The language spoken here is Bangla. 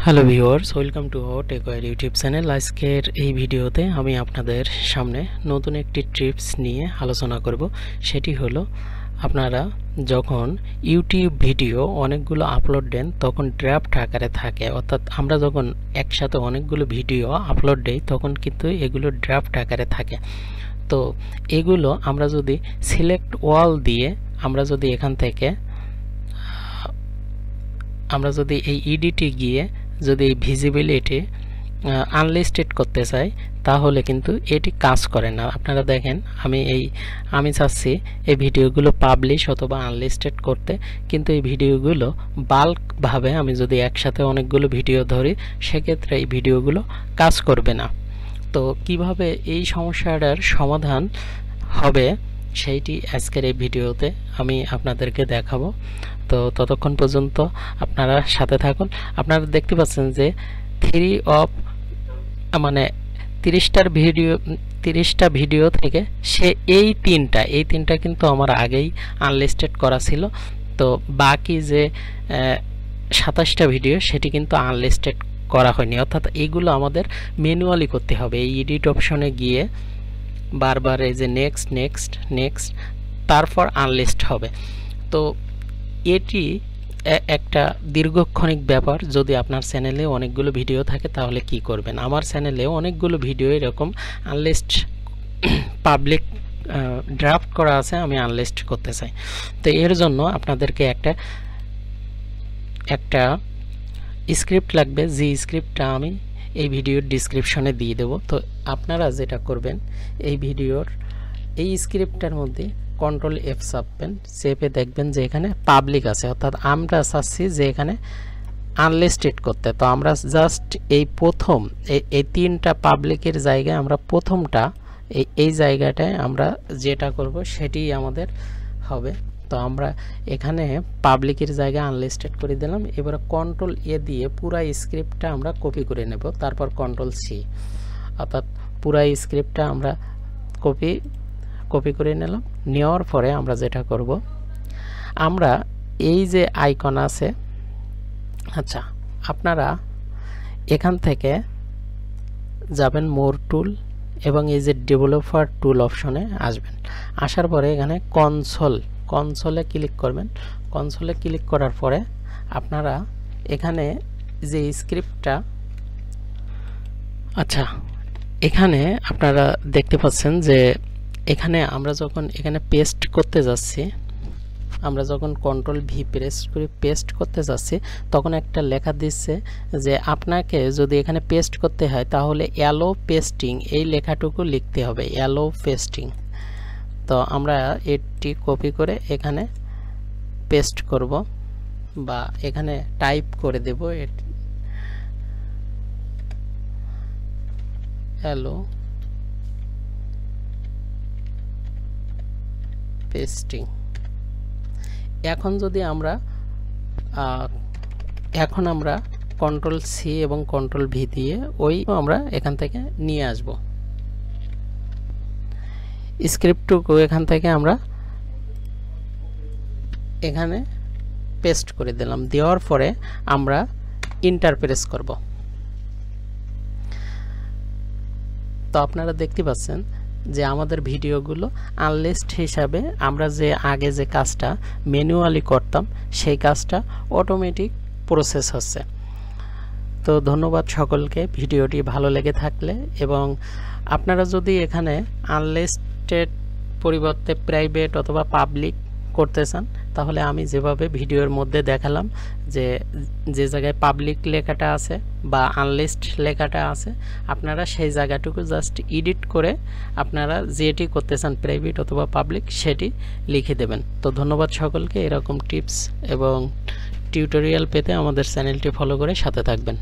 Hello viewers, welcome to our Techware YouTube channel. আজকের এই ভিডিওতে আমি আপনাদের সামনে নতুন একটি টিপস নিয়ে আলোচনা করব। সেটি হলো, আপনারা যখন ইউটিউব ভিডিও অনেকগুলো আপলোড দেন তখন ড্রাফট আকারে থাকে, অর্থাৎ আমরা যখন একসাথে অনেকগুলো ভিডিও আপলোড দেই তখন কিন্তু এগুলো ড্রাফট আকারে থাকে। তো এগুলো আমরা যদি সিলেক্ট ওয়াল দিয়ে আমরা যদি এখান থেকে এই এডিটে গিয়ে যদি এই ভিজিবিলিটি আনলিস্টেড করতে চাই তাহলে কিন্তু এটি কাজ করে না। আপনারা দেখেন, আমি চাচ্ছি এই ভিডিওগুলো পাবলিশ অথবা আনলিস্টেড করতে, কিন্তু এই ভিডিওগুলো বাল্কভাবে আমি যদি একসাথে অনেকগুলো ভিডিও ধরি সেক্ষেত্রে এই ভিডিওগুলো কাজ করবে না। তো কিভাবে এই সমস্যাটার সমাধান হবে সেইটি আজকের এই ভিডিওতে আমি আপনাদেরকে দেখাবো। তো ততক্ষণ পর্যন্ত আপনারা সাথে থাকুন। আপনারা দেখতে পাচ্ছেন যে 30টা ভিডিও থেকে সে এই তিনটা কিন্তু আমার আগেই আনলিস্টেড করা ছিল। তো বাকি যে 27টা ভিডিও সেটি কিন্তু আনলিস্টেড করা হয়নি, অর্থাৎ এইগুলো আমাদের ম্যানুয়ালি করতে হবে। এই এডিট অপশনে গিয়ে বারবার এই যে নেক্সট নেক্সট নেক্সট, তারপর আনলিস্ট হবে। তো এটি একটা দীর্ঘক্ষণিক ব্যাপার। যদি আপনার চ্যানেলে অনেকগুলো ভিডিও থাকে তাহলে কি করবেন? আমার চ্যানেলে অনেকগুলো ভিডিও এরকম আনলিস্ট পাবলিক ড্রাফট করা আছে, আমি আনলিস্ট করতে চাই। তো এর জন্য আপনাদেরকে একটা স্ক্রিপ্ট লাগবে, যে স্ক্রিপ্টটা আমি এই ভিডিওর ডিসক্রিপশনে দিয়ে দেব। তো আপনারা যেটা করবেন, এই ভিডিওর এই স্ক্রিপ্টটার মধ্যে Ctrl+F চাপবেন, চেপে দেখবেন যে এখানে পাবলিক আছে, অর্থাৎ আমরা চাচ্ছি যে এখানে আনলিস্টেড করতে। তো আমরা জাস্ট এই প্রথম এই তিনটা পাবলিকের জায়গায় আমরা প্রথমটা এই জায়গাটায় আমরা যেটা করব সেটি আমাদের হবে। তো আমরা এখানে পাবলিকের জায়গায় আনলিস্টেড করে দিলাম। এবার Ctrl+A দিয়ে পুরা স্ক্রিপ্টটা আমরা কপি করে নেব, তারপর Ctrl+C, অর্থাৎ পুরা স্ক্রিপ্টটা আমরা কপি করে নিলাম। নেওয়ার পরে আমরা যেটা করব, আমরা এই যে আইকন আছে, আচ্ছা আপনারা এখান থেকে যাবেন মোর টুল এবং এই যে ডেভেলপার টুল অপশনে আসবেন। আসার পরে এখানে কনসোলে ক্লিক করবেন। কনসোলে ক্লিক করার পরে আপনারা এখানে যে স্ক্রিপ্টটা, আচ্ছা এখানে আপনারা দেখতে পাচ্ছেন যে এখানে আমরা যখন এখানে পেস্ট করতে যাচ্ছি, আমরা যখন Ctrl+V প্রেস করে পেস্ট করতে যাচ্ছি তখন একটা লেখা দিচ্ছে যে আপনাকে যদি এখানে পেস্ট করতে হয় তাহলে অ্যালো পেস্টিং এই লেখাটুকু লিখতে হবে, অ্যালো পেস্টিং। তো আমরা এটি কপি করে এখানে পেস্ট করব বা এখানে টাইপ করে দেব, অ্যালো পেস্টিং। এখন আমরা Ctrl+C এবং Ctrl+V দিয়ে আমরা এখান থেকে নিয়ে আসব স্ক্রিপ্টটুকু, এখান থেকে আমরা এখানে পেস্ট করে দিলাম। দেওয়ার পরে আমরা এন্টার প্রেস করব। তো আপনারা দেখতে পাচ্ছেন যে আমাদের ভিডিওগুলো আনলিস্ট হিসাবে আমরা যে আগে যে কাজটা ম্যানুয়ালি করতাম সেই কাজটা অটোমেটিক প্রসেস হচ্ছে। তো ধন্যবাদ সকলকে। ভিডিওটি ভালো লেগে থাকলে এবং আপনারা যদি এখানে আনলিস্টেড পরিবর্তে প্রাইভেট অথবা পাবলিক করতে চান তাহলে আমি যেভাবে ভিডিওর মধ্যে দেখালাম যে জায়গায় পাবলিক লেখাটা আছে বা আনলিস্ট লেখাটা আছে, আপনারা সেই জায়গাটুকু জাস্ট এডিট করে আপনারা যেটি করতে চান প্রাইভেট অথবা পাবলিক সেটি লিখে দেবেন। তো ধন্যবাদ সকলকে। এরকম টিপস এবং টিউটোরিয়াল পেতে আমাদের চ্যানেলটি ফলো করে সাথে থাকবেন।